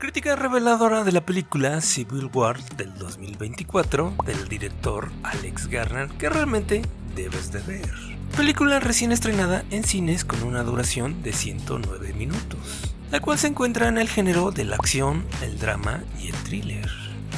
Crítica reveladora de la película Civil War del 2024 del director Alex Garland que realmente debes de ver. Película recién estrenada en cines con una duración de 109 minutos, la cual se encuentra en el género de la acción, el drama y el thriller.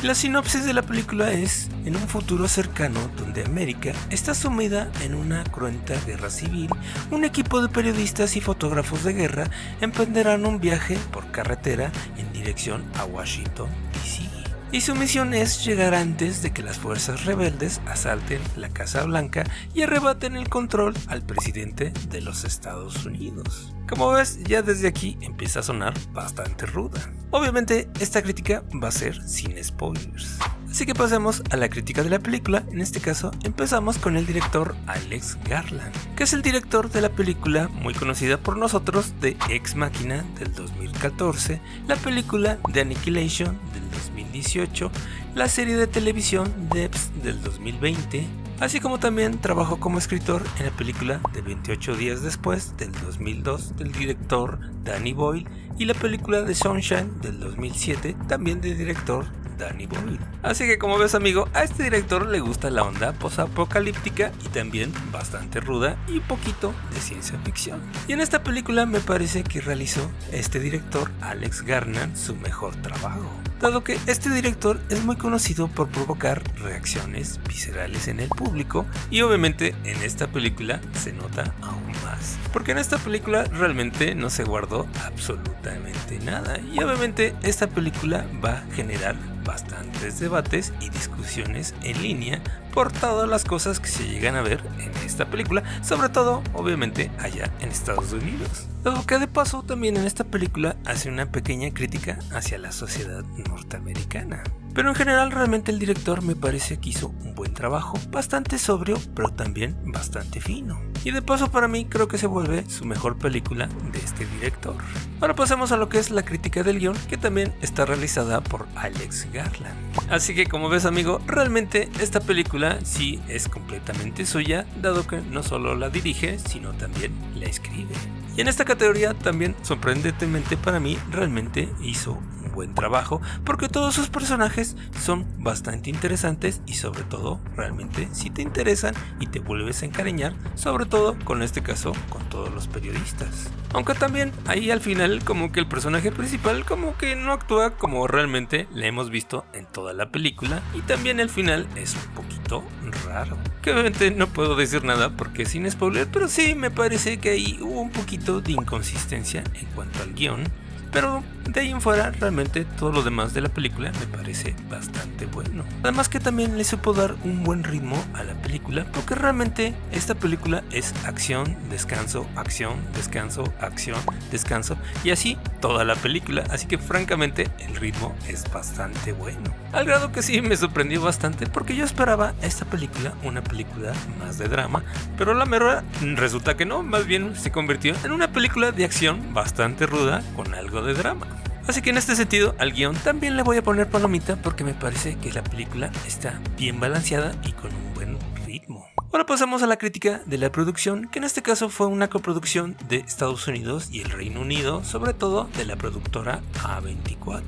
La sinopsis de la película es en un futuro cercano donde América está sumida en una cruenta guerra civil. Un equipo de periodistas y fotógrafos de guerra emprenderán un viaje por carretera en dirección a Washington, D.C. Y su misión es llegar antes de que las fuerzas rebeldes asalten la Casa Blanca y arrebaten el control al presidente de los Estados Unidos. Como ves, ya desde aquí empieza a sonar bastante ruda. Obviamente, esta crítica va a ser sin spoilers. Así que pasemos a la crítica de la película. En este caso, empezamos con el director Alex Garland, que es el director de la película muy conocida por nosotros de Ex Machina del 2014, la película de Annihilation del 2018, la serie de televisión Debs del 2020, así como también trabajó como escritor en la película de 28 días después del 2002 del director Danny Boyle y la película de Sunshine del 2007 también del director Danny Boyle. Así que como ves, amigo, a este director le gusta la onda posapocalíptica y también bastante ruda y un poquito de ciencia ficción. Y en esta película me parece que realizó este director Alex Garland su mejor trabajo, dado que este director es muy conocido por provocar reacciones viscerales en el público y obviamente en esta película se nota aún más, porque en esta película realmente no se guardó absolutamente nada y obviamente esta película va a generar bastantes debates y discusiones en línea por todas las cosas que se llegan a ver en esta película, sobre todo obviamente allá en Estados Unidos. Lo que de paso también en esta película hace una pequeña crítica hacia la sociedad norteamericana. Pero en general realmente el director me parece que hizo un buen trabajo, bastante sobrio pero también bastante fino. Y de paso para mí creo que se vuelve su mejor película de este director. Ahora pasemos a lo que es la crítica del guión, que también está realizada por Alex Garland. Así que como ves, amigo, realmente esta película sí es completamente suya, dado que no solo la dirige, sino también la escribe. Y en esta categoría también, sorprendentemente para mí, realmente hizo un buen trabajo, porque todos sus personajes son bastante interesantes y sobre todo realmente sí te interesan y te vuelves a encariñar, sobre todo con este caso con todos los periodistas. Aunque también ahí al final como que el personaje principal como que no actúa como realmente le hemos visto en toda la película y también el final es un poquito raro. Que obviamente no puedo decir nada porque es sin spoiler, pero sí me parece que ahí hubo un poquito de inconsistencia en cuanto al guión. Pero de ahí en fuera realmente todo lo demás de la película me parece bastante bueno. Además que también le supo dar un buen ritmo a la película, porque realmente esta película es acción, descanso, acción, descanso, acción, descanso y así toda la película. Así que francamente el ritmo es bastante bueno. Al grado que sí me sorprendió bastante porque yo esperaba esta película una película más de drama, pero la mera resulta que no, más bien se convirtió en una película de acción bastante ruda con algo de drama. Así que en este sentido al guión también le voy a poner palomita porque me parece que la película está bien balanceada y con un buen ritmo. Ahora pasamos a la crítica de la producción, que en este caso fue una coproducción de Estados Unidos y el Reino Unido, sobre todo de la productora A24,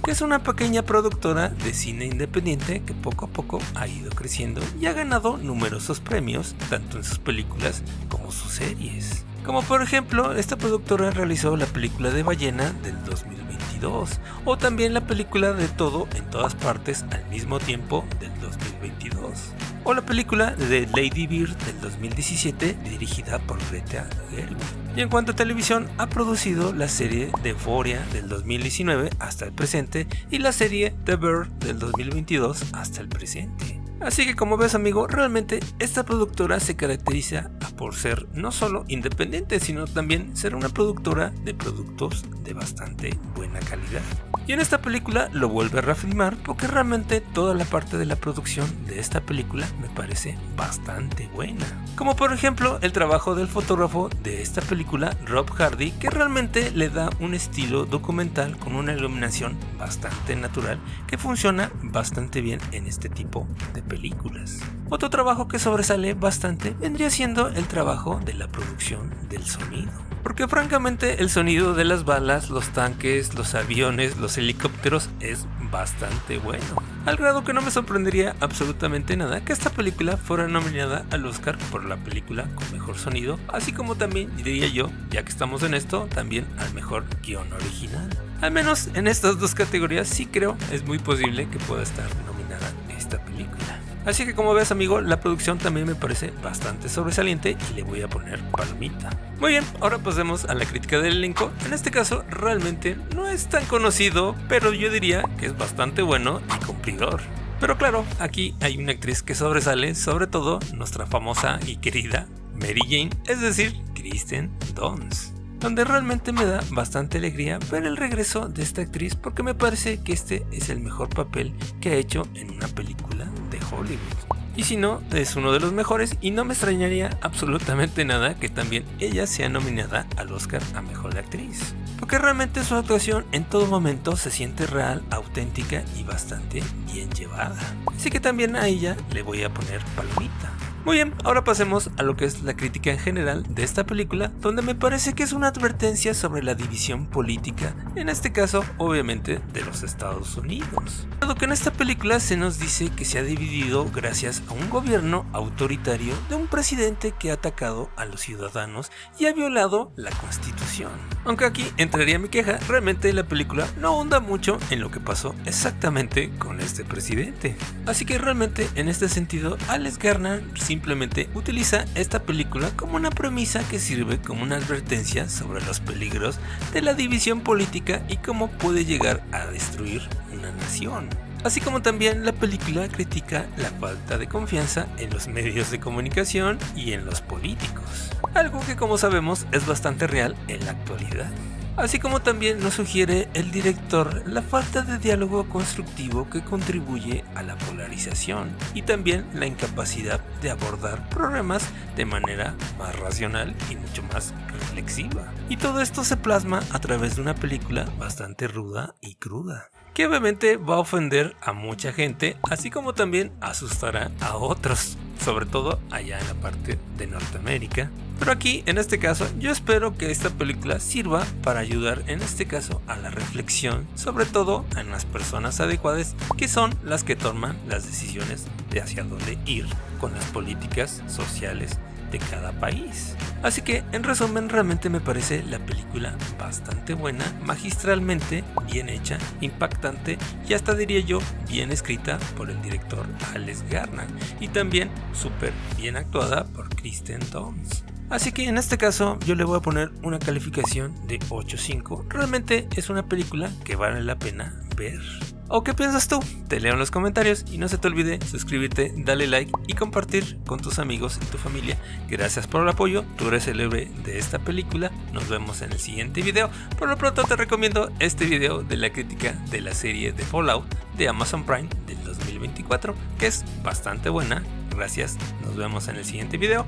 que es una pequeña productora de cine independiente que poco a poco ha ido creciendo y ha ganado numerosos premios tanto en sus películas como sus series. Como por ejemplo, esta productora realizó la película de Ballena del 2022 o también la película de Todo en Todas Partes al Mismo Tiempo del 2022 o la película de Lady Bird del 2017 dirigida por Greta Gerwig. Y en cuanto a televisión, ha producido la serie de Euphoria del 2019 hasta el presente y la serie The Bear del 2022 hasta el presente. Así que como ves, amigo, realmente esta productora se caracteriza por ser no solo independiente, sino también ser una productora de productos de bastante buena calidad. Y en esta película lo vuelve a reafirmar porque realmente toda la parte de la producción de esta película me parece bastante buena. Como por ejemplo el trabajo del fotógrafo de esta película, Rob Hardy, que realmente le da un estilo documental con una iluminación bastante natural que funciona bastante bien en este tipo de películas. Otro trabajo que sobresale bastante vendría siendo el trabajo de la producción del sonido, porque francamente el sonido de las balas, los tanques, los aviones, los helicópteros es bastante bueno, al grado que no me sorprendería absolutamente nada que esta película fuera nominada al Oscar por la película con mejor sonido, así como también, diría yo, ya que estamos en esto, también al mejor guión original. Al menos en estas dos categorías sí creo es muy posible que pueda estar nominada esta película. Así que como ves, amigo, la producción también me parece bastante sobresaliente y le voy a poner palomita. Muy bien, ahora pasemos a la crítica del elenco. En este caso realmente no es tan conocido, pero yo diría que es bastante bueno y cumplidor. Pero claro, aquí hay una actriz que sobresale, sobre todo nuestra famosa y querida Mary Jane, es decir, Kristen Dunst, donde realmente me da bastante alegría ver el regreso de esta actriz porque me parece que este es el mejor papel que ha hecho en una película de Hollywood. Y si no, es uno de los mejores y no me extrañaría absolutamente nada que también ella sea nominada al Oscar a Mejor Actriz. Porque realmente su actuación en todo momento se siente real, auténtica y bastante bien llevada. Así que también a ella le voy a poner palomita. Muy bien, ahora pasemos a lo que es la crítica en general de esta película, donde me parece que es una advertencia sobre la división política, en este caso obviamente de los Estados Unidos. Dado que en esta película se nos dice que se ha dividido gracias a un gobierno autoritario de un presidente que ha atacado a los ciudadanos y ha violado la Constitución. Aunque aquí entraría mi queja, realmente la película no ahonda mucho en lo que pasó exactamente con este presidente. Así que realmente en este sentido, Alex Garland simplemente utiliza esta película como una premisa que sirve como una advertencia sobre los peligros de la división política y cómo puede llegar a destruir una nación. Así como también la película critica la falta de confianza en los medios de comunicación y en los políticos, algo que como sabemos es bastante real en la actualidad. Así como también nos sugiere el director la falta de diálogo constructivo que contribuye a la polarización y también la incapacidad de abordar problemas de manera más racional y mucho más reflexiva. Y todo esto se plasma a través de una película bastante ruda y cruda, que obviamente va a ofender a mucha gente, así como también asustará a otros, sobre todo allá en la parte de Norteamérica. Pero aquí, en este caso, yo espero que esta película sirva para ayudar, en este caso, a la reflexión, sobre todo en las personas adecuadas, que son las que toman las decisiones de hacia dónde ir con las políticas sociales de cada país. Así que, en resumen, realmente me parece la película bastante buena, magistralmente bien hecha, impactante y hasta diría yo bien escrita por el director Alex Garland y también súper bien actuada por Kristen Dunst. Así que en este caso yo le voy a poner una calificación de 8.5. Realmente es una película que vale la pena ver. ¿O qué piensas tú? Te leo en los comentarios y no se te olvide suscribirte, darle like y compartir con tus amigos y tu familia. Gracias por el apoyo, tú eres el héroe de esta película. Nos vemos en el siguiente video. Por lo pronto te recomiendo este video de la crítica de la serie de Fallout de Amazon Prime del 2024, que es bastante buena. Gracias, nos vemos en el siguiente video.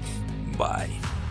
Bye.